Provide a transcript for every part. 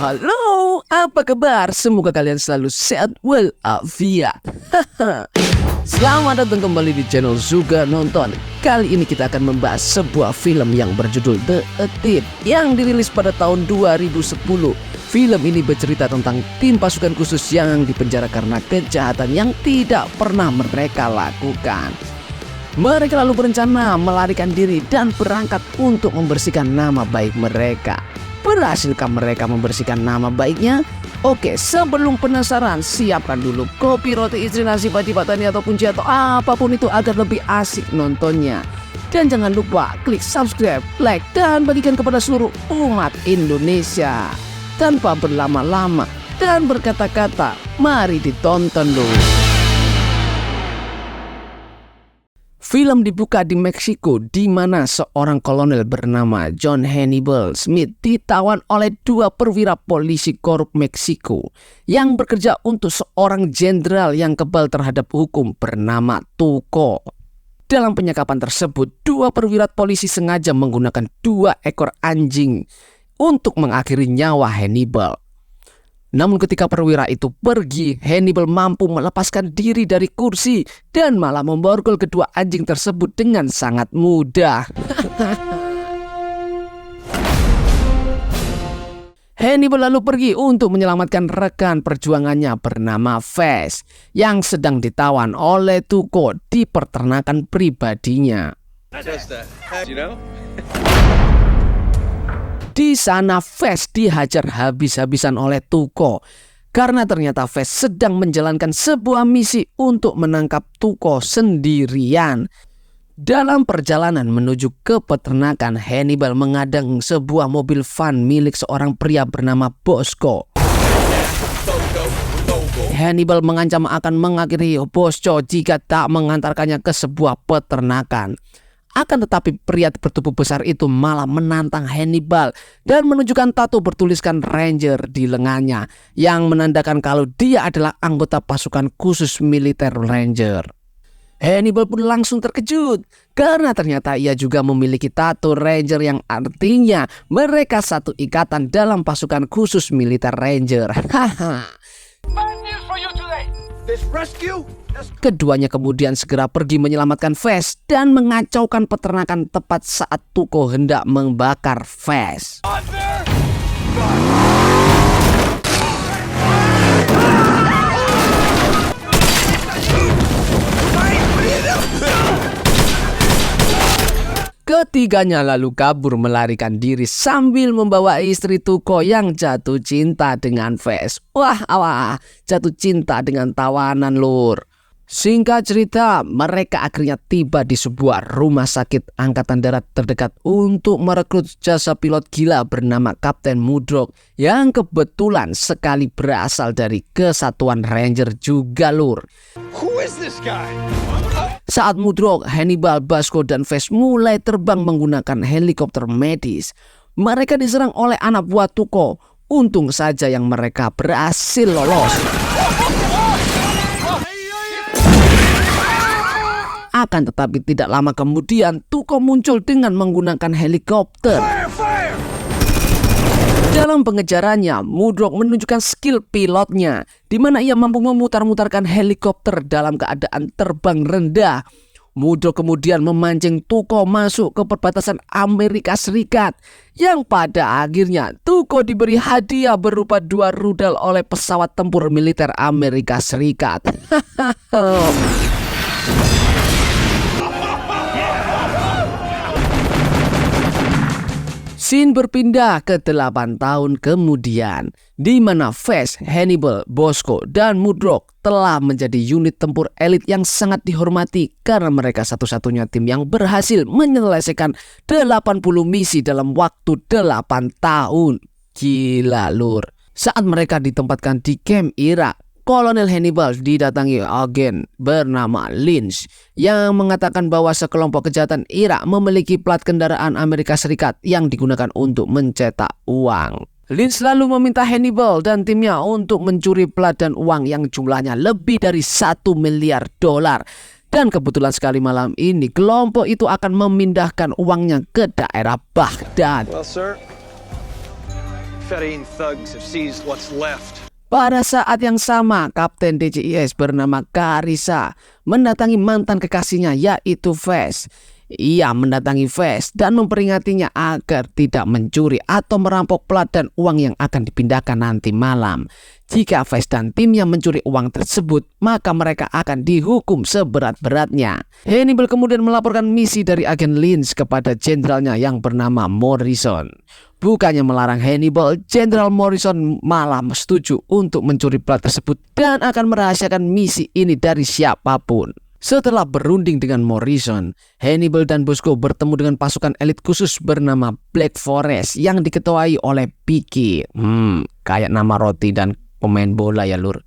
Halo, apa kabar? Semoga kalian selalu sehat walafiat. Selamat datang kembali di channel Zuga Nonton. Kali ini kita akan membahas sebuah film yang berjudul The A Team yang dirilis pada tahun 2010. Film ini bercerita tentang tim pasukan khusus yang dipenjara karena kejahatan yang tidak pernah mereka lakukan. Mereka lalu berencana melarikan diri dan berangkat untuk membersihkan nama baik mereka. Berhasilkah mereka membersihkan nama baiknya? Oke, sebelum penasaran, siapkan dulu kopi, roti, istri, nasi, padi, patani, ataupun atau apapun itu agar lebih asik nontonnya. Dan jangan lupa klik subscribe, like, dan bagikan kepada seluruh umat Indonesia. Tanpa berlama-lama dan berkata-kata, mari ditonton dulu. Film dibuka di Meksiko, di mana seorang kolonel bernama John Hannibal Smith ditawan oleh dua perwira polisi korup Meksiko yang bekerja untuk seorang jenderal yang kebal terhadap hukum bernama Tuco. Dalam penyekapan tersebut, dua perwira polisi sengaja menggunakan 2 ekor anjing untuk mengakhiri nyawa Hannibal. Namun ketika perwira itu pergi, Hannibal mampu melepaskan diri dari kursi dan malah memborgol kedua anjing tersebut dengan sangat mudah. Hannibal lalu pergi untuk menyelamatkan rekan perjuangannya bernama Fez yang sedang ditawan oleh Tuco di peternakan pribadinya. Di sana Fez dihajar habis-habisan oleh Tuco karena ternyata Fez sedang menjalankan sebuah misi untuk menangkap Tuco sendirian. Dalam perjalanan menuju ke peternakan, Hannibal mengadang sebuah mobil van milik seorang pria bernama Bosco. Hannibal mengancam akan mengakhiri Bosco jika tak mengantarkannya ke sebuah peternakan. Akan tetapi pria bertubuh besar itu malah menantang Hannibal dan menunjukkan tato bertuliskan Ranger di lengannya yang menandakan kalau dia adalah anggota pasukan khusus militer Ranger. Hannibal pun langsung terkejut karena ternyata ia juga memiliki tato Ranger yang artinya mereka satu ikatan dalam pasukan khusus militer Ranger. Keduanya kemudian segera pergi menyelamatkan Fez dan mengacaukan peternakan tepat saat Tuco hendak membakar Fez. Ketiganya lalu kabur melarikan diri sambil membawa istri Tuco yang jatuh cinta dengan Fez. Wah, jatuh cinta dengan tawanan, lur. Singkat cerita, mereka akhirnya tiba di sebuah rumah sakit angkatan darat terdekat untuk merekrut jasa pilot gila bernama Kapten Mudrock yang kebetulan sekali berasal dari kesatuan Ranger juga, lur. Who is this guy? Saat Mudrock, Hannibal, Bosco, dan Fez mulai terbang menggunakan helikopter medis, mereka diserang oleh anak buah Tuco. Untung saja yang mereka berhasil lolos. Akan tetapi tidak lama kemudian Tuco muncul dengan menggunakan helikopter. Dalam pengejarannya, Mudrock menunjukkan skill pilotnya, di mana ia mampu memutar-mutarkan helikopter dalam keadaan terbang rendah. Mudrock kemudian memancing Tuco masuk ke perbatasan Amerika Serikat, yang pada akhirnya Tuco diberi hadiah berupa 2 rudal oleh pesawat tempur militer Amerika Serikat. Scene berpindah ke 8 tahun kemudian, di mana Fez, Hannibal, Bosco, dan Mudrock telah menjadi unit tempur elit yang sangat dihormati karena mereka satu-satunya tim yang berhasil menyelesaikan 80 misi dalam waktu 8 tahun. Gila, lur. Saat mereka ditempatkan di camp Irak, Kolonel Hannibal didatangi agen bernama Lynch yang mengatakan bahwa sekelompok kejahatan Irak memiliki plat kendaraan Amerika Serikat yang digunakan untuk mencetak uang. Lynch lalu meminta Hannibal dan timnya untuk mencuri plat dan uang yang jumlahnya lebih dari $1 miliar. Dan kebetulan sekali malam ini kelompok itu akan memindahkan uangnya ke daerah Baghdad. Well, sir, Fedayeen thugs have seized what's left. Pada saat yang sama, Kapten DCIS bernama Karissa mendatangi mantan kekasihnya yaitu Fez. Ia mendatangi Fez dan memperingatinya agar tidak mencuri atau merampok plat dan uang yang akan dipindahkan nanti malam. Jika Fez dan timnya mencuri uang tersebut, maka mereka akan dihukum seberat-beratnya. Hannibal kemudian melaporkan misi dari agen Lynch kepada jenderalnya yang bernama Morrison. Bukannya melarang Hannibal, Jenderal Morrison malah setuju untuk mencuri plat tersebut dan akan merahasiakan misi ini dari siapapun. Setelah berunding dengan Morrison, Hannibal dan Bosco bertemu dengan pasukan elit khusus bernama Black Forest yang diketuai oleh Piki. Kayak nama roti dan pemain bola ya lur.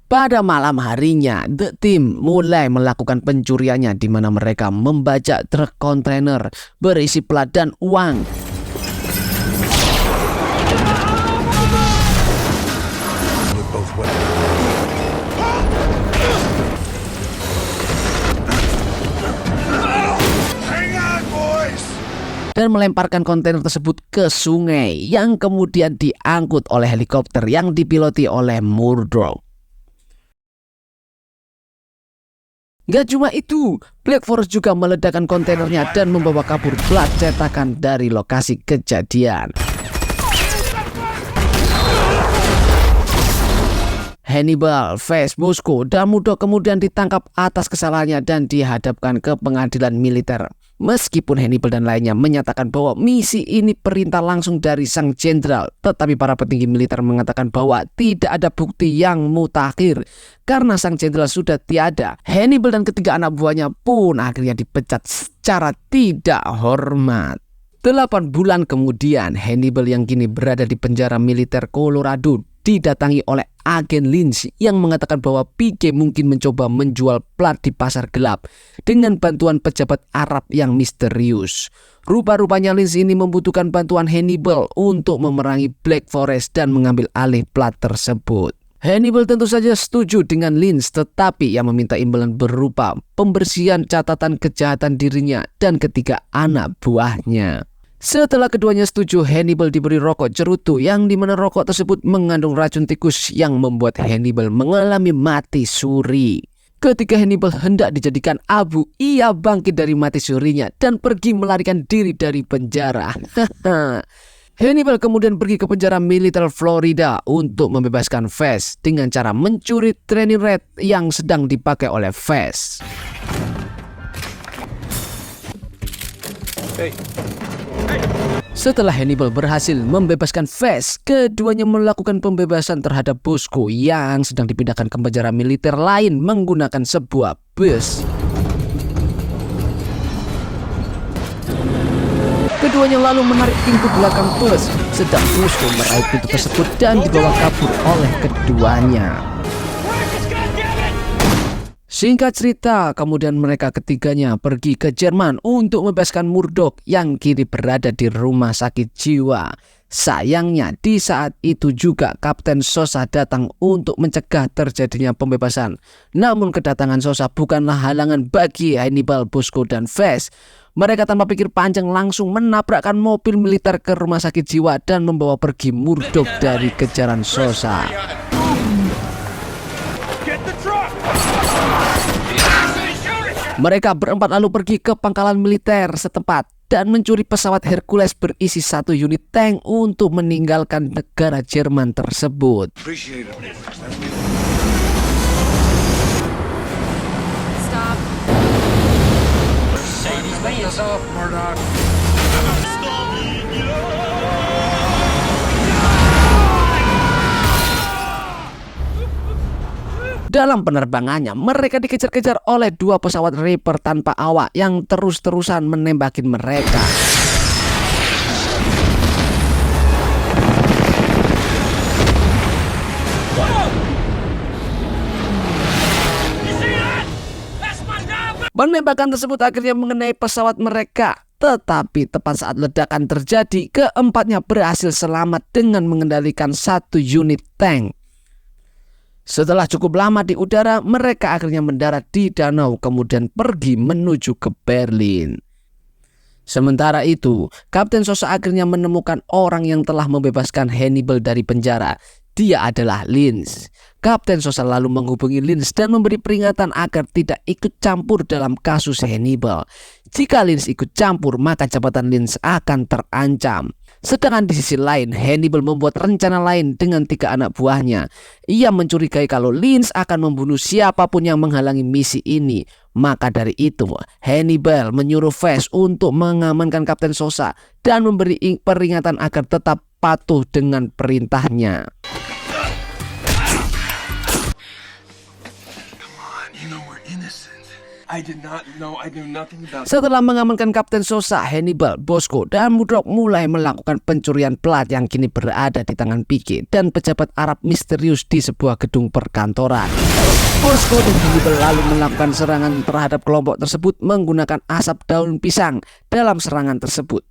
Pada malam harinya, The Team mulai melakukan pencuriannya di mana mereka membajak truk kontainer berisi plat dan uang. Dan melemparkan kontainer tersebut ke sungai yang kemudian diangkut oleh helikopter yang dipiloti oleh Murdoch. Gak cuma itu, Black Forest juga meledakkan kontainernya dan membawa kabur plat cetakan dari lokasi kejadian. Hannibal, Fez, Bosco, dan Murdoch kemudian ditangkap atas kesalahannya dan dihadapkan ke pengadilan militer. Meskipun Hannibal dan lainnya menyatakan bahwa misi ini perintah langsung dari sang jenderal, tetapi para petinggi militer mengatakan bahwa tidak ada bukti yang mutakhir karena sang jenderal sudah tiada. Hannibal dan ketiga anak buahnya pun akhirnya dipecat secara tidak hormat. 8 bulan kemudian, Hannibal yang kini berada di penjara militer Colorado didatangi oleh agen Lynch yang mengatakan bahwa PK mungkin mencoba menjual plat di pasar gelap dengan bantuan pejabat Arab yang misterius. Rupa-rupanya Lynch ini membutuhkan bantuan Hannibal untuk memerangi Black Forest dan mengambil alih plat tersebut. Hannibal tentu saja setuju dengan Lynch, tetapi ia meminta imbalan berupa pembersihan catatan kejahatan dirinya dan ketiga anak buahnya. Setelah keduanya setuju, Hannibal diberi rokok cerutu yang dimana rokok tersebut mengandung racun tikus yang membuat Hannibal mengalami mati suri. Ketika Hannibal hendak dijadikan abu, ia bangkit dari mati surinya dan pergi melarikan diri dari penjara. Hannibal kemudian pergi ke penjara militer Florida untuk membebaskan Fez dengan cara mencuri training red yang sedang dipakai oleh Fez. Setelah Hannibal berhasil membebaskan Fez, keduanya melakukan pembebasan terhadap Bosco yang sedang dipindahkan ke penjara militer lain menggunakan sebuah bus. Keduanya lalu menarik pintu belakang bus, sedang Bosco meraih pintu tersebut dan dibawa kabur oleh keduanya. Singkat cerita, kemudian mereka ketiganya pergi ke Jerman untuk membebaskan Murdoch yang kini berada di rumah sakit jiwa. Sayangnya di saat itu juga Kapten Sosa datang untuk mencegah terjadinya pembebasan. Namun kedatangan Sosa bukanlah halangan bagi Hannibal, Bosco, dan Fez. Mereka tanpa pikir panjang langsung menabrakkan mobil militer ke rumah sakit jiwa dan membawa pergi Murdoch dari kejaran Sosa. Mereka berempat lalu pergi ke pangkalan militer setempat dan mencuri pesawat Hercules berisi 1 unit tank untuk meninggalkan negara Jerman tersebut. Stop. Dalam penerbangannya, mereka dikejar-kejar oleh 2 pesawat Reaper tanpa awak yang terus-terusan menembakin mereka. Penembakan tersebut akhirnya mengenai pesawat mereka. Tetapi tepat saat ledakan terjadi, keempatnya berhasil selamat dengan mengendalikan 1 unit tank. Setelah cukup lama di udara, mereka akhirnya mendarat di danau kemudian pergi menuju ke Berlin. Sementara itu, Kapten Sosa akhirnya menemukan orang yang telah membebaskan Hannibal dari penjara. Dia adalah Lynch. Kapten Sosa lalu menghubungi Lynch dan memberi peringatan agar tidak ikut campur dalam kasus Hannibal. Jika Lynch ikut campur, maka jabatan Lynch akan terancam. Sedangkan di sisi lain, Hannibal membuat rencana lain dengan 3 anak buahnya. Ia mencurigai kalau Lynch akan membunuh siapapun yang menghalangi misi ini. Maka dari itu, Hannibal menyuruh Fast untuk mengamankan Kapten Sosa dan memberi peringatan agar tetap patuh dengan perintahnya. I did not know. I knew nothing about it. Setelah mengamankan Kapten Sosa, Hannibal, Bosco, dan Murdoch mulai melakukan pencurian plat yang kini berada di tangan Pike dan pejabat Arab misterius di sebuah gedung perkantoran. Bosco dan Hannibal lalu melakukan serangan terhadap kelompok tersebut menggunakan asap daun pisang dalam serangan tersebut.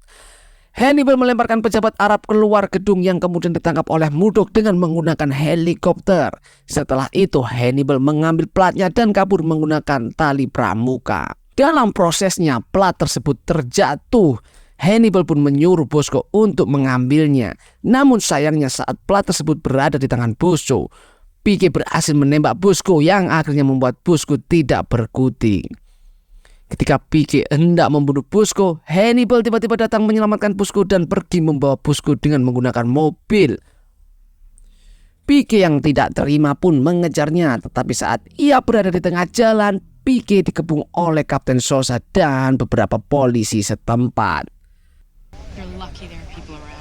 Hannibal melemparkan pejabat Arab keluar gedung yang kemudian ditangkap oleh Murdoch dengan menggunakan helikopter. Setelah itu Hannibal mengambil platnya dan kabur menggunakan tali pramuka. Dalam prosesnya plat tersebut terjatuh. Hannibal pun menyuruh Bosco untuk mengambilnya. Namun sayangnya saat plat tersebut berada di tangan Bosco, Pike berhasil menembak Bosco yang akhirnya membuat Bosco tidak berkutik. Ketika Pike hendak membunuh Bosco, Hannibal tiba-tiba datang menyelamatkan Bosco dan pergi membawa Bosco dengan menggunakan mobil. Pike yang tidak terima pun mengejarnya, tetapi saat ia berada di tengah jalan, Pike dikepung oleh Kapten Sosa dan beberapa polisi setempat. You're lucky there are people around.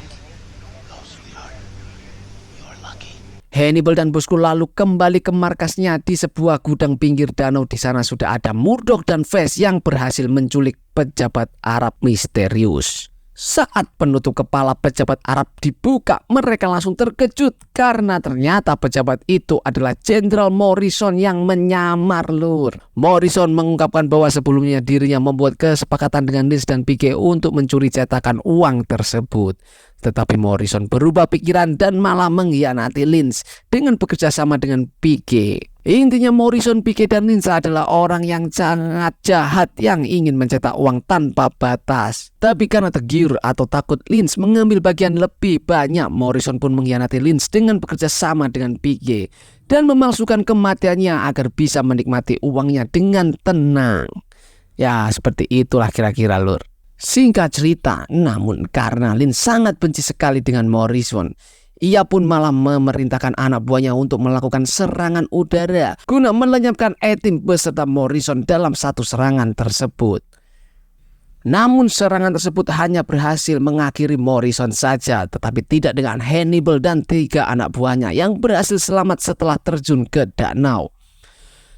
Hannibal dan Bosco lalu kembali ke markasnya di sebuah gudang pinggir danau. Di sana sudah ada Murdoch dan Fast yang berhasil menculik pejabat Arab misterius. Saat penutup kepala pejabat Arab dibuka, mereka langsung terkejut karena ternyata pejabat itu adalah Jenderal Morrison yang menyamar, lur. Morrison mengungkapkan bahwa sebelumnya dirinya membuat kesepakatan dengan Lynch dan Pike untuk mencuri cetakan uang tersebut. Tetapi Morrison berubah pikiran dan malah mengkhianati Lynch dengan bekerja sama dengan Pike. Intinya Morrison, Pike, dan Lynch adalah orang yang sangat jahat yang ingin mencetak uang tanpa batas. Tapi karena tergiur atau takut Lynch mengambil bagian lebih banyak, Morrison pun mengkhianati Lynch dengan bekerja sama dengan Pike dan memalsukan kematiannya agar bisa menikmati uangnya dengan tenang. Ya, seperti itulah kira-kira, lur. Singkat cerita, namun karena Lynch sangat benci sekali dengan Morrison, ia pun malah memerintahkan anak buahnya untuk melakukan serangan udara guna melenyapkan A-Team beserta Morrison dalam satu serangan tersebut. Namun serangan tersebut hanya berhasil mengakhiri Morrison saja, tetapi tidak dengan Hannibal dan 3 anak buahnya yang berhasil selamat setelah terjun ke danau.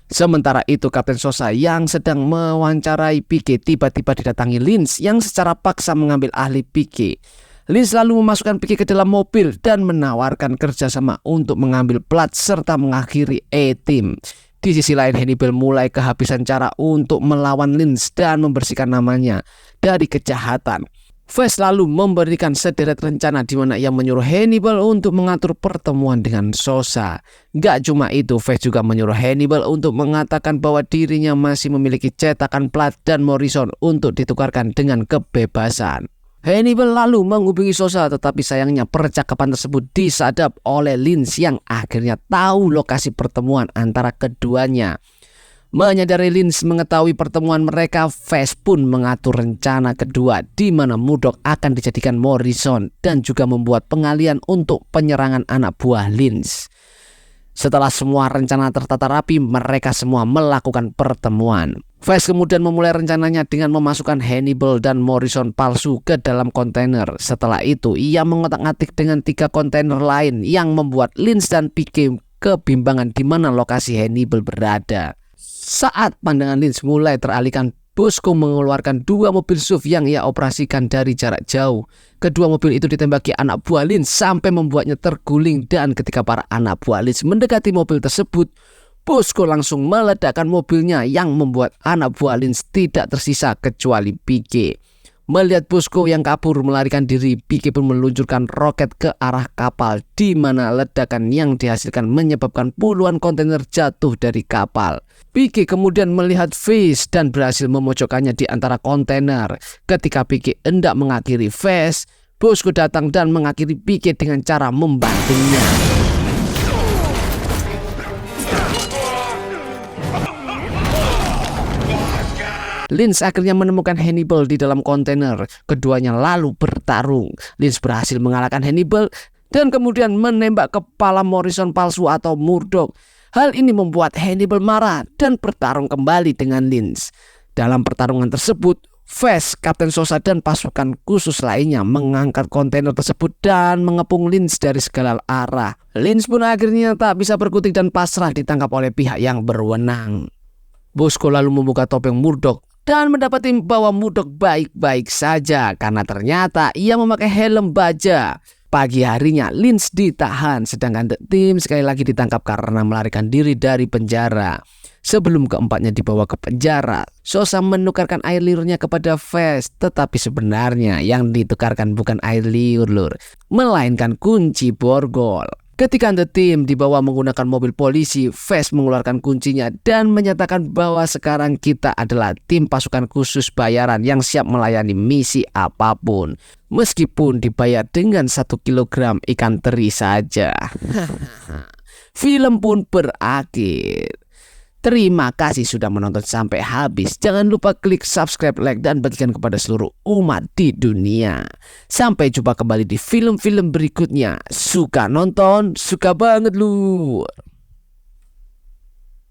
Sementara itu Kapten Sosa yang sedang mewawancarai Pike tiba-tiba didatangi Lynch yang secara paksa mengambil alih Pike. Lynch lalu memasukkan Pike ke dalam mobil dan menawarkan kerjasama untuk mengambil plat serta mengakhiri A-Team. Di sisi lain Hannibal mulai kehabisan cara untuk melawan Lynch dan membersihkan namanya dari kejahatan. Fast lalu memberikan sederet rencana di mana ia menyuruh Hannibal untuk mengatur pertemuan dengan Sosa. Gak cuma itu, Fast juga menyuruh Hannibal untuk mengatakan bahwa dirinya masih memiliki cetakan plat dan Morrison untuk ditukarkan dengan kebebasan. Hannibal lalu menghubungi Sosa, tetapi sayangnya percakapan tersebut disadap oleh Lynch yang akhirnya tahu lokasi pertemuan antara keduanya. Menyadari Lynch mengetahui pertemuan mereka, Fast pun mengatur rencana kedua di mana Murdoch akan dijadikan Morrison dan juga membuat pengalian untuk penyerangan anak buah Lynch. Setelah semua rencana tertata rapi, mereka semua melakukan pertemuan. Fast kemudian memulai rencananya dengan memasukkan Hannibal dan Morrison palsu ke dalam kontainer. Setelah itu, ia mengotak-atik dengan 3 kontainer lain yang membuat Lynch dan Pike kebimbangan di mana lokasi Hannibal berada. Saat pandangan Lynch mulai teralihkan, Bosco mengeluarkan 2 mobil SUV yang ia operasikan dari jarak jauh. Kedua mobil itu ditembaki anak buah Lynch sampai membuatnya terguling, dan ketika para anak buah Lynch mendekati mobil tersebut, Bosco langsung meledakkan mobilnya yang membuat anak buah Lynch tidak tersisa kecuali Pike. Melihat Bosco yang kabur melarikan diri, Pike pun meluncurkan roket ke arah kapal, di mana ledakan yang dihasilkan menyebabkan puluhan kontainer jatuh dari kapal. Pike kemudian melihat Face dan berhasil memojokkannya di antara kontainer. Ketika Pike hendak mengakhiri Face, Bosco datang dan mengakhiri Pike dengan cara membantingnya. Linz akhirnya menemukan Hannibal di dalam kontainer. Keduanya lalu bertarung. Linz berhasil mengalahkan Hannibal dan kemudian menembak kepala Morrison palsu atau Murdoch. Hal ini membuat Hannibal marah dan bertarung kembali dengan Linz. Dalam pertarungan tersebut, Face, Kapten Sosa dan pasukan khusus lainnya mengangkat kontainer tersebut dan mengepung Linz dari segala arah. Linz pun akhirnya tak bisa berkutik dan pasrah ditangkap oleh pihak yang berwenang. Bosco lalu membuka topeng Murdoch dan mendapati bahwa Murdoch baik-baik saja karena ternyata ia memakai helm baja. Pagi harinya Linz ditahan, sedangkan The Team sekali lagi ditangkap karena melarikan diri dari penjara. Sebelum keempatnya dibawa ke penjara, Sosa menukarkan air liurnya kepada Face, tetapi sebenarnya yang ditukarkan bukan air liur, melainkan kunci borgol. Ketika The Team dibawa menggunakan mobil polisi, Face mengeluarkan kuncinya dan menyatakan bahwa sekarang kita adalah tim pasukan khusus bayaran yang siap melayani misi apapun, meskipun dibayar dengan 1 kilogram ikan teri saja. Film pun berakhir. Terima kasih sudah menonton sampai habis. Jangan lupa klik subscribe, like, dan bagikan kepada seluruh umat di dunia. Sampai jumpa kembali di film-film berikutnya. Suka nonton, suka banget lu.